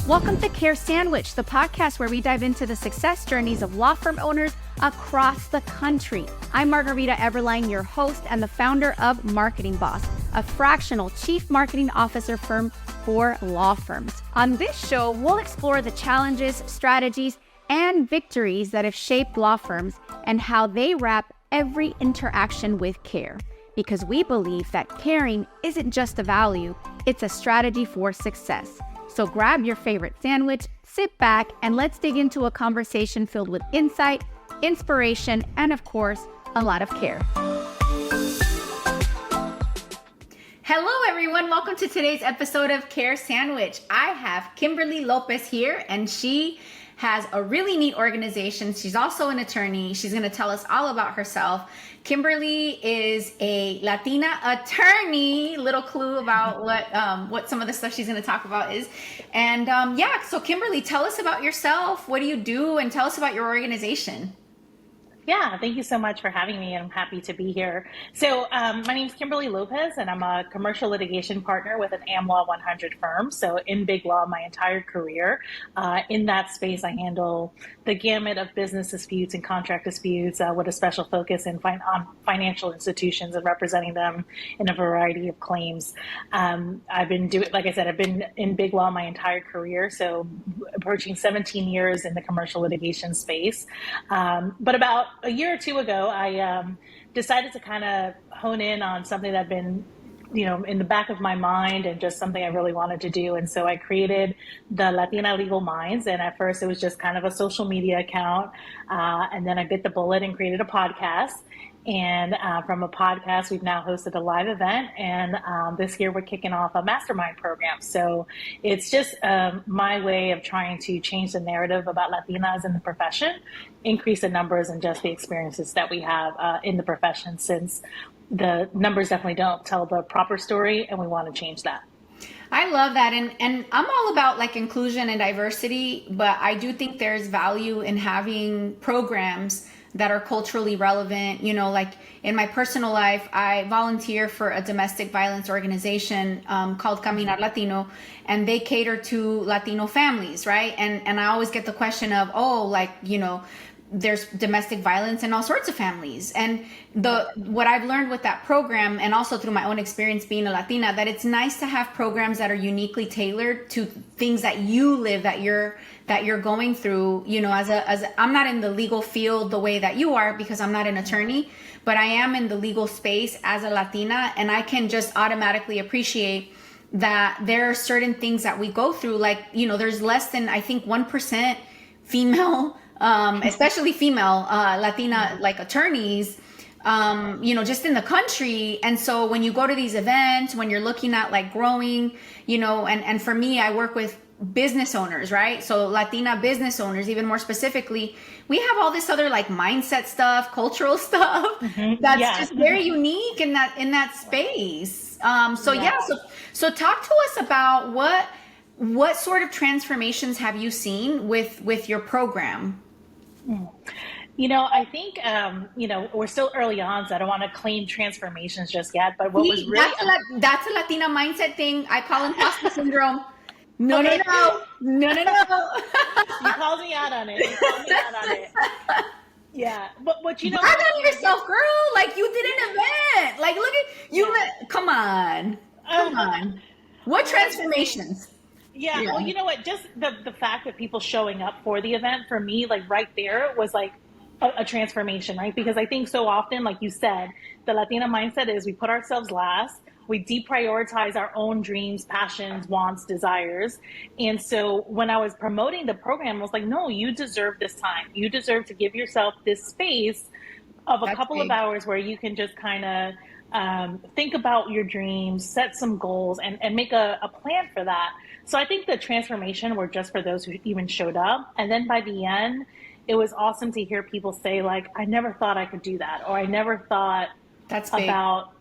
Welcome to Care Sandwich, the podcast where we dive into the success journeys of law firm owners across the country. I'm Margarita Everline, your host and the founder of Marketing Boss, a fractional chief marketing officer firm for law firms. On this show, we'll explore the challenges, strategies, and victories that have shaped law firms and how they wrap every interaction with care. Because we believe that caring isn't just a value, it's a strategy for success. So grab your favorite sandwich, sit back, and let's dig into a conversation filled with insight, inspiration, and of course, a lot of care. Hello, everyone. Welcome to today's episode of Care Sandwich. I have Kimberly Lopez here, and she has a really neat organization. She's also an attorney. She's going to tell us all about herself. Kimberly is a Latina attorney. Little clue about what some of the stuff she's going to talk about is. And so Kimberly, tell us about yourself. What do you do? And tell us about your organization. Yeah, thank you so much for having me. I'm happy to be here. So my name is Kimberly Lopez, and I'm a commercial litigation partner with an AmLaw 100 firm. So in big law, my entire career. In that space, I handle the gamut of business disputes and contract disputes with a special focus on financial institutions and representing them in a variety of claims. I've been in big law my entire career, so approaching 17 years in the commercial litigation space. But about a year or two ago, I decided to kind of hone in on something that had been, in the back of my mind and just something I really wanted to do. And so I created the Latina Legal Minds. And at first it was just kind of a social media account. And then I bit the bullet and created a podcast. And from a podcast, we've now hosted a live event. And this year we're kicking off a mastermind program. So it's just my way of trying to change the narrative about Latinas in the profession, increase the numbers and just the experiences that we have in the profession, since the numbers definitely don't tell the proper story, and we want to change that. I love that. And I'm all about like inclusion and diversity, but I do think there's value in having programs that are culturally relevant. Like in my personal life, I volunteer for a domestic violence organization called Caminar Latino, and they cater to Latino families, right? And I always get the question of, there's domestic violence in all sorts of families. And what I've learned with that program, and also through my own experience being a Latina, that it's nice to have programs that are uniquely tailored to things that you live, that you're going through. As I'm not in the legal field the way that you are, because I'm not an attorney, but I am in the legal space as a Latina, and I can just automatically appreciate that there are certain things that we go through. Like, there's less than, I think, 1% female especially female Latina like attorneys, just in the country. And so when you go to these events, when you're looking at like growing, and for me, I work with business owners, right? So Latina business owners, even more specifically, we have all this other like mindset stuff, cultural stuff that's just very unique in that space. So talk to us about what sort of transformations have you seen with your program? I think, we're still early on, so I don't want to claim transformations just yet. But what was really... That's a Latina mindset thing. I call imposter syndrome. No. You called me out on it. Yeah. But what brag on yourself, girl. Like, you did an event. Like, look at you. Come on. What transformations? Yeah, well, you know what? Just the fact that people showing up for the event, for me, like right there was like a transformation, right? Because I think so often, like you said, the Latina mindset is we put ourselves last, we deprioritize our own dreams, passions, wants, desires. And so when I was promoting the program, I was like, no, you deserve this time. You deserve to give yourself this space of a couple of hours where you can just kind of think about your dreams, set some goals, and make a plan for that. So I think the transformation were just for those who even showed up. And then by the end, it was awesome to hear people say, like, I never thought I could do that. Or I never thought about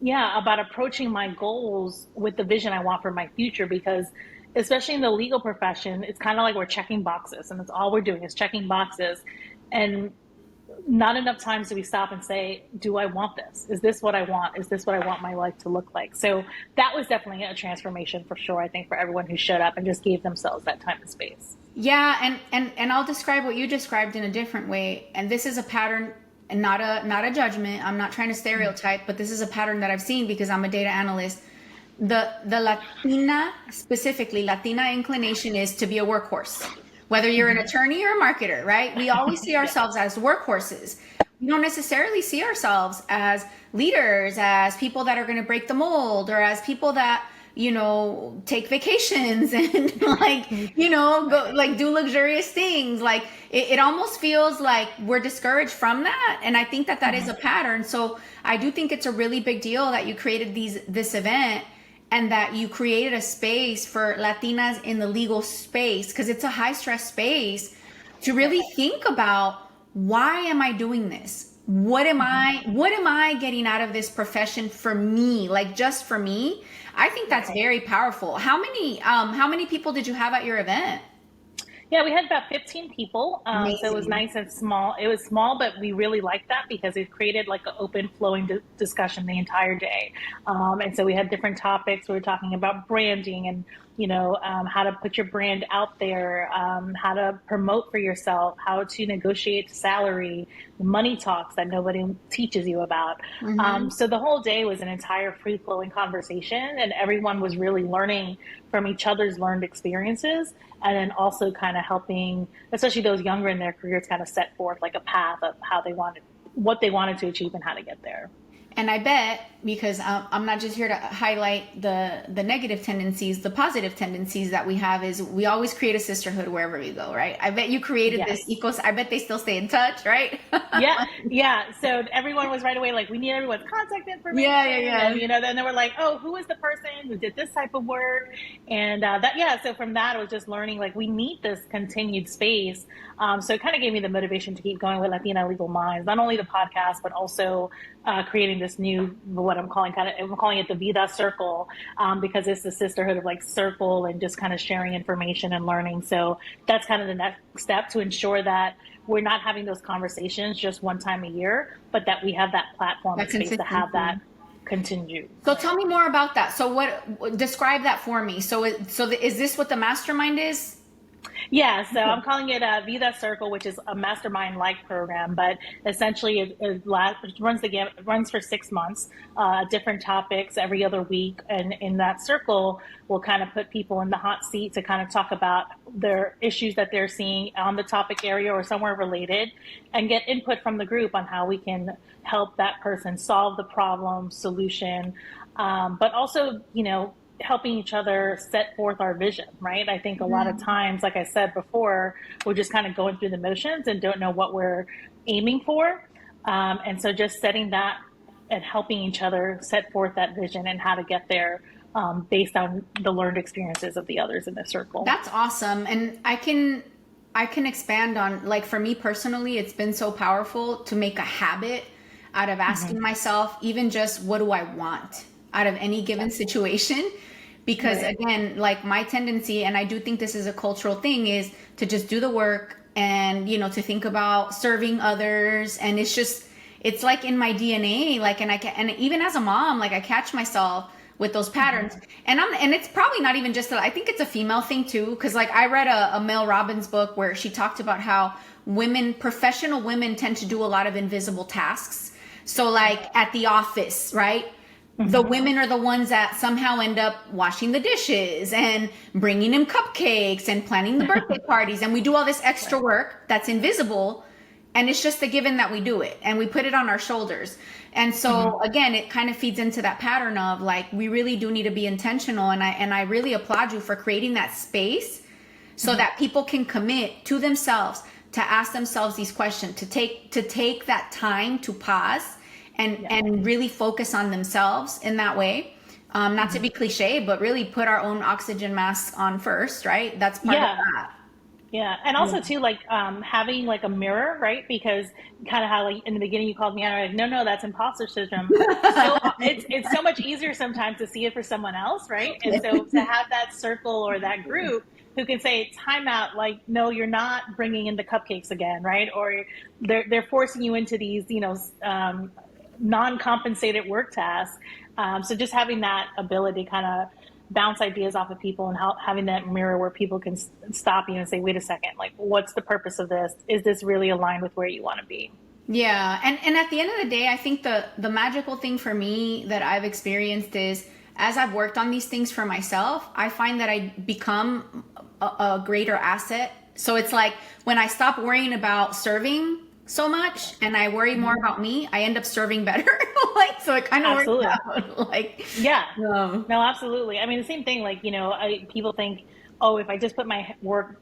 approaching my goals with the vision I want for my future. Because especially in the legal profession, it's kind of like we're checking boxes, and that's all we're doing is checking boxes. And not enough times do we stop and say, do I want this? Is this what I want? Is this what I want my life to look like? So that was definitely a transformation for sure, I think, for everyone who showed up and just gave themselves that time and space. Yeah, and I'll describe what you described in a different way. And this is a pattern and not a judgment. I'm not trying to stereotype, but this is a pattern that I've seen because I'm a data analyst. The Latina, specifically Latina inclination is to be a workhorse. Whether you're an attorney or a marketer, right? We always see ourselves as workhorses. We don't necessarily see ourselves as leaders, as people that are going to break the mold, or as people that, take vacations and go like do luxurious things. Like it almost feels like we're discouraged from that. And I think that is a pattern. So I do think it's a really big deal that you created this event and that you created a space for Latinas in the legal space, because it's a high stress space, to really think about, why am I doing this? What am I getting out of this profession for me? Like just for me? I think that's very powerful. How many people did you have at your event? Yeah, we had about 15 people. So it was nice and small. It was small, but we really liked that because it created like an open flowing discussion the entire day. And so we had different topics. We were talking about branding and, how to put your brand out there, how to promote for yourself, how to negotiate salary, money talks that nobody teaches you about. So the whole day was an entire free flowing conversation, and everyone was really learning from each other's learned experiences. And then also kind of helping, especially those younger in their careers, kind of set forth like a path of what they wanted to achieve and how to get there. And I bet, because I'm not just here to highlight the negative tendencies, the positive tendencies that we have is we always create a sisterhood wherever we go, right? I bet you created this I bet they still stay in touch, right? Yeah. So everyone was right away like, we need everyone's contact information. Yeah. And then they were like, oh, who is the person who did this type of work? And so from that, it was just learning, like, we need this continued space. So it kind of gave me the motivation to keep going with Latina Legal Minds, not only the podcast, but also creating this new, what I'm calling it the Vida Circle, because it's the sisterhood of like circle and just kind of sharing information and learning. So that's kind of the next step, to ensure that we're not having those conversations just one time a year, but that we have that platform and space to have that continue. So tell me more about that. So describe that for me. So is this what the mastermind is? Yeah, so I'm calling it a Vida Circle, which is a mastermind-like program, but essentially it runs for 6 months, different topics every other week. And in that circle, we'll kind of put people in the hot seat to kind of talk about their issues that they're seeing on the topic area or somewhere related, and get input from the group on how we can help that person solve the problem, solution, but also, helping each other set forth our vision, right? I think a lot of times, like I said before, we're just kind of going through the motions and don't know what we're aiming for. And so just setting that and helping each other set forth that vision and how to get there based on the learned experiences of the others in the circle. That's awesome. And I can expand on, like, for me personally, it's been so powerful to make a habit out of asking myself, even just, what do I want out of any given situation? Because again, like, my tendency, and I do think this is a cultural thing, is to just do the work and, to think about serving others. And it's like in my DNA, like, and even as a mom, like, I catch myself with those patterns. And it's probably not even just I think it's a female thing too. Cause like, I read a Mel Robbins book where she talked about how professional women tend to do a lot of invisible tasks. So like at the office, right? The women are the ones that somehow end up washing the dishes and bringing him cupcakes and planning the birthday parties. And we do all this extra work that's invisible. And it's just a given that we do it and we put it on our shoulders. And so again, it kind of feeds into that pattern of like, we really do need to be intentional. And I really applaud you for creating that space so that people can commit to themselves, to ask themselves these questions, to take that time to pause and really focus on themselves in that way. Not to be cliche, but really put our own oxygen masks on first, right? That's part of that. Yeah. And also too, like, having like a mirror, right? Because kind of how, like, in the beginning you called me out, like, no, that's imposter syndrome. So it's so much easier sometimes to see it for someone else, right? And so to have that circle or that group who can say time out, like, no, you're not bringing in the cupcakes again, right? Or they're forcing you into these, non-compensated work tasks. So just having that ability to kind of bounce ideas off of people, and having that mirror where people can stop you and say, wait a second, like, what's the purpose of this? Is this really aligned with where you want to be? Yeah, and at the end of the day, I think the magical thing for me that I've experienced is, as I've worked on these things for myself, I find that I become a greater asset. So it's like when I stop worrying about serving so much and I worry more about me, I end up serving better. Like, so it kind of works Absolutely. out. Like, Yeah, um, no, absolutely. I mean, the same thing, like, people think, oh, if I just put my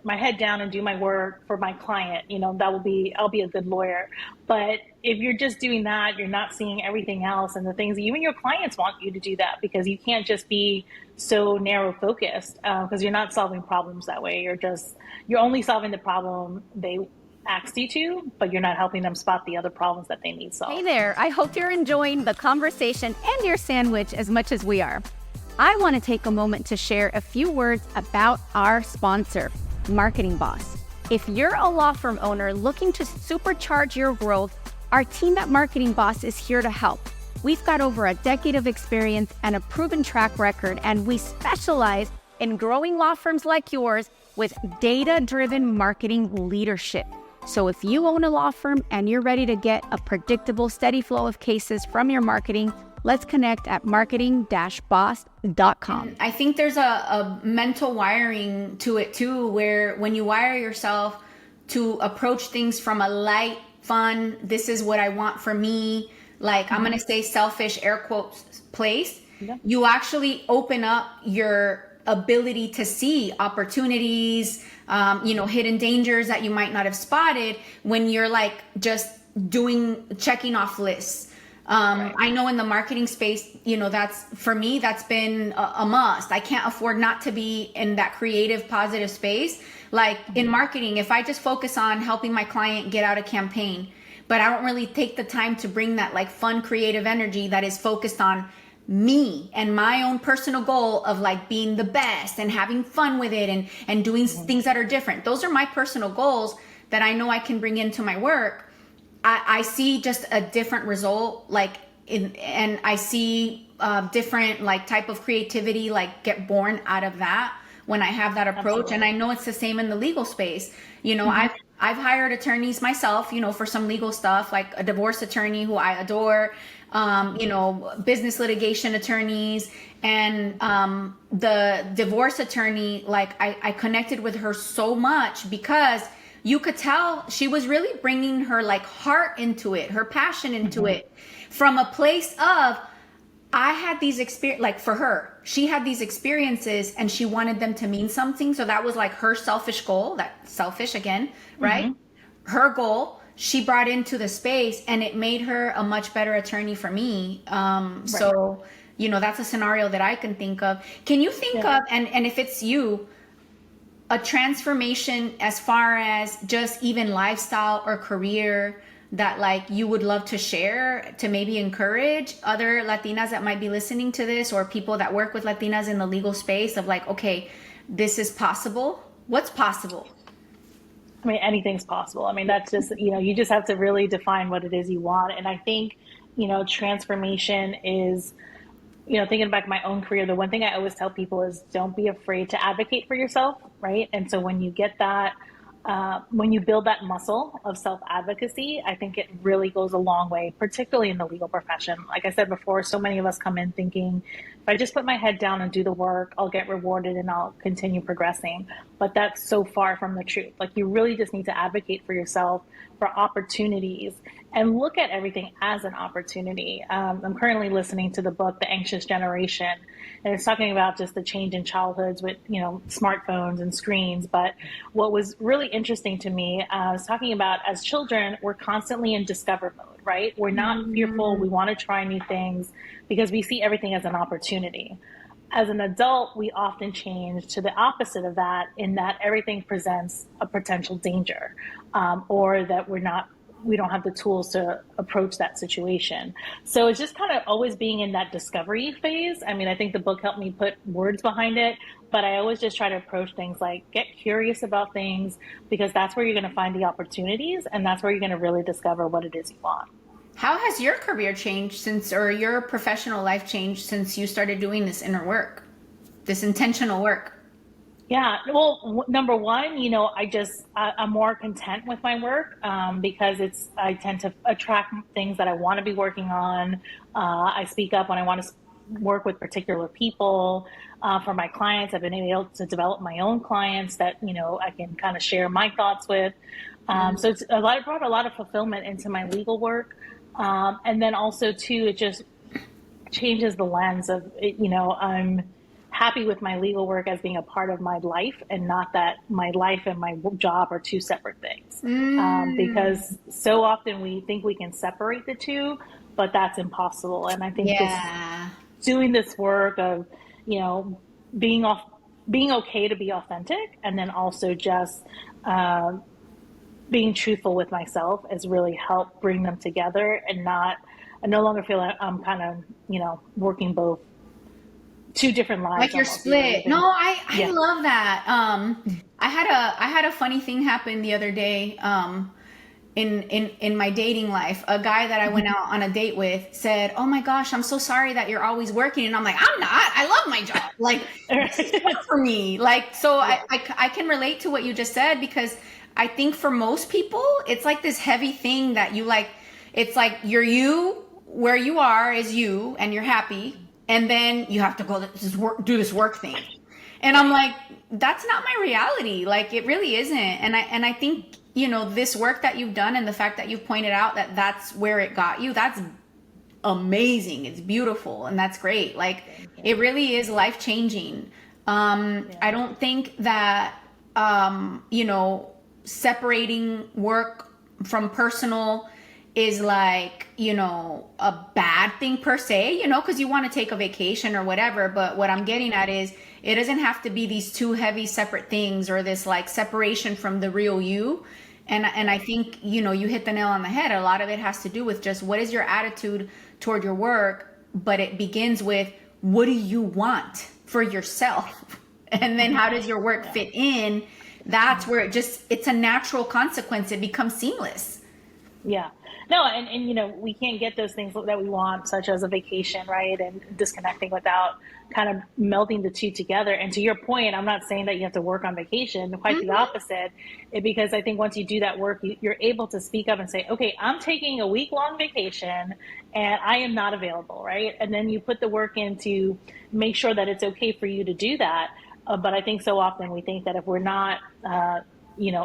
head down and do my work for my client, I'll be a good lawyer. But if you're just doing that, you're not seeing everything else and the things, even your clients want you to do that, because you can't just be so narrow focused, because you're not solving problems that way. You're only solving the problem they asked you to, but you're not helping them spot the other problems that they need solved. Hey there, I hope you're enjoying the conversation and your sandwich as much as we are. I want to take a moment to share a few words about our sponsor, Marketing Boss. If you're a law firm owner looking to supercharge your growth, our team at Marketing Boss is here to help. We've got over a decade of experience and a proven track record, and we specialize in growing law firms like yours with data-driven marketing leadership. So if you own a law firm and you're ready to get a predictable, steady flow of cases from your marketing, let's connect at marketing-boss.com. I think there's a mental wiring to it too, where when you wire yourself to approach things from a light, fun, this is what I want for me, like I'm going to say selfish air quotes place, you actually open up your ability to see opportunities, hidden dangers that you might not have spotted when you're like just checking off lists. Right. I know in the marketing space, that's for me, that's been a must. I can't afford not to be in that creative, positive space. Like in marketing, if I just focus on helping my client get out a campaign, but I don't really take the time to bring that like fun, creative energy that is focused on me and my own personal goal of like being the best and having fun with it and doing things that are different. Those are my personal goals that I know I can bring into my work. I see just a different result, and I see different like type of creativity like get born out of that when I have that approach. Absolutely. And I know it's the same in the legal space. I've hired attorneys myself, for some legal stuff, like a divorce attorney who I adore, business litigation attorneys, and the divorce attorney, like I connected with her so much because you could tell she was really bringing her like heart into it, her passion into it, from a place of, I had these like for her, she had these experiences and she wanted them to mean something. So that was like her selfish goal, that selfish again, right? Her goal, she brought into the space, and it made her a much better attorney for me. So, that's a scenario that I can think of. Can you think of, and if it's you, a transformation as far as just even lifestyle or career that like you would love to share to maybe encourage other Latinas that might be listening to this, or people that work with Latinas in the legal space, of like, okay, this is possible. What's possible? I mean, anything's possible. I mean, that's just, you just have to really define what it is you want. And I think, transformation is, thinking back my own career, the one thing I always tell people is don't be afraid to advocate for yourself, right? And so when you get that, when you build that muscle of self-advocacy, I think it really goes a long way, particularly in the legal profession. Like I said before, so many of us come in thinking, if I just put my head down and do the work, I'll get rewarded and I'll continue progressing. But that's so far from the truth. Like, you really just need to advocate for yourself, for opportunities, and look at everything as an opportunity. I'm currently listening to the book, The Anxious Generation, and it's talking about just the change in childhoods with, smartphones and screens. But what was really interesting to me, was talking about, as children, we're constantly in discover mode, right? We're not fearful. We want to try new things because we see everything as an opportunity. As an adult, we often change to the opposite of that, in that everything presents a potential danger, or that we're not we don't have the tools to approach that situation. So it's just kind of always being in that discovery phase. I mean, I think the book helped me put words behind it, but I always just try to approach things like get curious about things, because that's where you're going to find the opportunities, and that's where you're going to really discover what it is you want. How has your career changed or your professional life changed since you started doing this inner work, this intentional work? Yeah, well, number one, I'm more content with my work because I tend to attract things that I want to be working on. I speak up when I want to work with particular people. For my clients, I've been able to develop my own clients that, I can kind of share my thoughts with. So it's brought a lot of fulfillment into my legal work. And then also too, it just changes the lens of, I'm happy with my legal work as being a part of my life, and not that my life and my job are two separate things. Because so often we think we can separate the two, but that's impossible. And I think doing this work of, being okay to be authentic, and then also just being truthful with myself has really helped bring them together, and I no longer feel like I'm kind of, working both two different lives. Like you're split. No, I love that. I had a funny thing happen the other day in my dating life. A guy that I went out on a date with said, "Oh my gosh, I'm so sorry that you're always working." And I'm like, "I'm not. I love my job. Like, it's work for me." Like, so I can relate to what you just said, because I think for most people, it's like this heavy thing that you like. It's like you, where you are is you, and you're happy. And then you have to go do this work thing. And I'm like, that's not my reality. Like, it really isn't. And I think, this work that you've done, and the fact that you've pointed out that that's where it got you, that's amazing. It's beautiful. And that's great. Like, it really is life changing. I don't think that, separating work from personal is like, a bad thing per se, because you want to take a vacation or whatever. But what I'm getting at is, it doesn't have to be these two heavy separate things, or this like separation from the real you. And I think, you hit the nail on the head. A lot of it has to do with just what is your attitude toward your work, but it begins with, what do you want for yourself? And then how does your work fit in? That's where it's a natural consequence. It becomes seamless. Yeah. No, and we can't get those things that we want, such as a vacation, right? And disconnecting without kind of melding the two together. And to your point, I'm not saying that you have to work on vacation, quite the opposite, because I think once you do that work, you're able to speak up and say, okay, I'm taking a week-long vacation and I am not available, right? And then you put the work in to make sure that it's okay for you to do that. But I think so often we think that if we're not,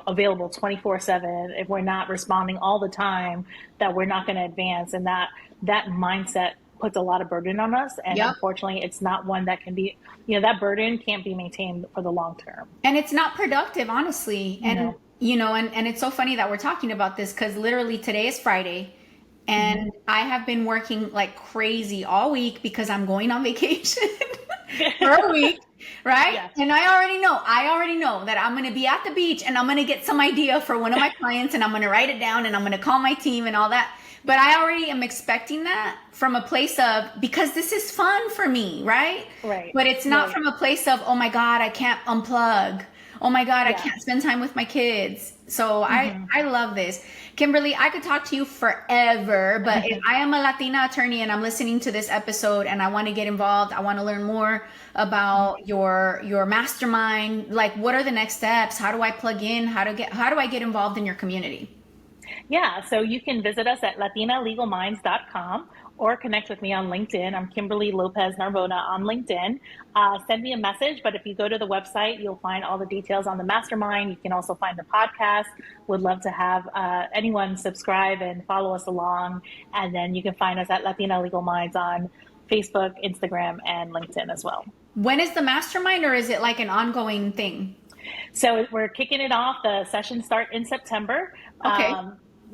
available 24/7, if we're not responding all the time, that we're not going to advance. And that mindset puts a lot of burden on us. And unfortunately, it's not one that can be, that burden can't be maintained for the long term. And it's not productive, honestly. And, and it's so funny that we're talking about this, because literally today is Friday. And I have been working like crazy all week because I'm going on vacation for a week. Right. Yeah. And I already know that I'm going to be at the beach, and I'm going to get some idea for one of my clients, and I'm going to write it down, and I'm going to call my team and all that. But I already am expecting that from a place of, because this is fun for me. Right. Right. But it's not from a place of, oh my God, I can't unplug. Oh my God, I can't spend time with my kids. So I love this. Kimberly, I could talk to you forever, but if I am a Latina attorney and I'm listening to this episode and I want to get involved, I want to learn more about your mastermind, like what are the next steps? How do I plug in? How do I get involved in your community? Yeah, so you can visit us at latinalegalminds.com or connect with me on LinkedIn. I'm Kimberly Lopez Narbona on LinkedIn. Send me a message, but if you go to the website, you'll find all the details on the mastermind. You can also find the podcast. Would love to have anyone subscribe and follow us along. And then you can find us at Latina Legal Minds on Facebook, Instagram, and LinkedIn as well. When is the mastermind, or is it like an ongoing thing? So we're kicking it off. The sessions start in September. Okay.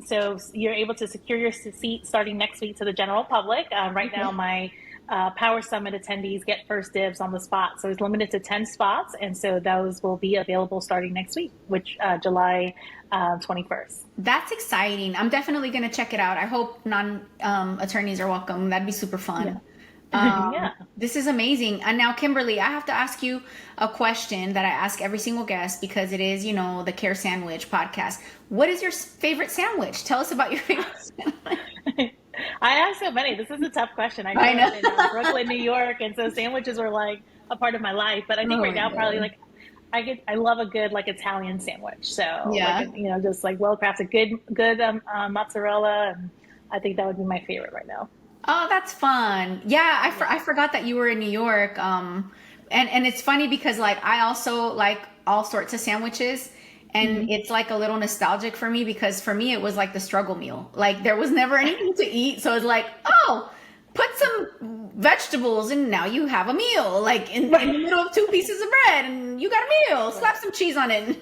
So you're able to secure your seat starting next week to the general public. Right now, my Power Summit attendees get first dibs on the spot. So it's limited to 10 spots. And so those will be available starting next week, which July 21st. That's exciting. I'm definitely going to check it out. I hope non-attorneys are welcome. That'd be super fun. Yeah. This is amazing. And now, Kimberly, I have to ask you a question that I ask every single guest because it is, the Care Sandwich podcast. What is your favorite sandwich? Tell us about your favorite sandwich. I have so many. This is a tough question. I grew up in Brooklyn, New York, and so sandwiches were like a part of my life. But I think right now, probably like I love a good like Italian sandwich. So just like well crafted, good mozzarella, and I think that would be my favorite right now. Oh, that's fun. Yeah, I forgot that you were in New York. And it's funny because like I also like all sorts of sandwiches. And it's like a little nostalgic for me because for me, it was like the struggle meal. Like there was never anything to eat. So it's like, oh, put some vegetables and now you have a meal. Like in the middle of 2 pieces of bread and you got a meal. Slap some cheese on it.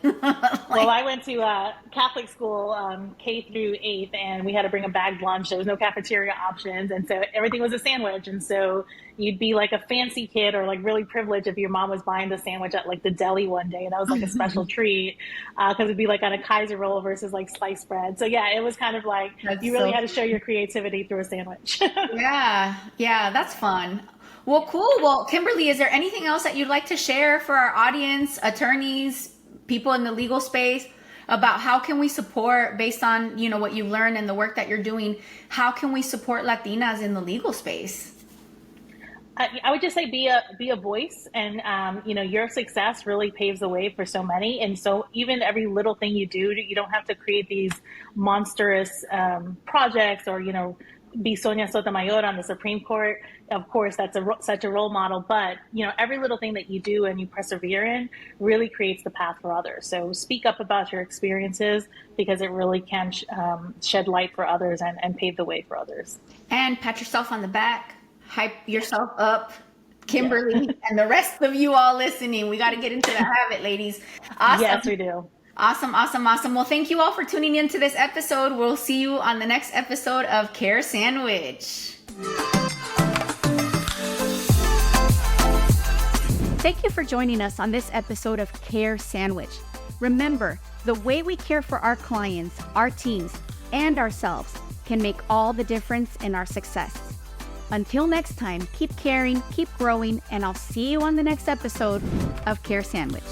Well, I went to Catholic school K through 8th and we had to bring a bagged lunch. There was no cafeteria options. And so everything was a sandwich. And so you'd be like a fancy kid or like really privileged if your mom was buying the sandwich at like the deli one day. And that was like a special treat because it'd be like on a Kaiser roll versus like sliced bread. So yeah, it was kind of like you really had to show your creativity through a sandwich. Yeah, that's fun. Well, cool. Well, Kimberly, is there anything else that you'd like to share for our audience, attorneys, people in the legal space about how can we support based on, what you've learned and the work that you're doing? How can we support Latinas in the legal space? I would just say be a voice, and your success really paves the way for so many. And so even every little thing you do, you don't have to create these monstrous projects or be Sonia Sotomayor on the Supreme Court. Of course, that's such a role model. But every little thing that you do and you persevere in really creates the path for others. So speak up about your experiences because it really can shed light for others and pave the way for others. And pat yourself on the back. Hype yourself up, Kimberly, and the rest of you all listening. We got to get into the habit, ladies. Awesome. Yes, we do. Awesome. Well, thank you all for tuning into this episode. We'll see you on the next episode of Care Sandwich. Thank you for joining us on this episode of Care Sandwich. Remember, the way we care for our clients, our teams, and ourselves can make all the difference in our success. Until next time, keep caring, keep growing, and I'll see you on the next episode of Care Sandwich.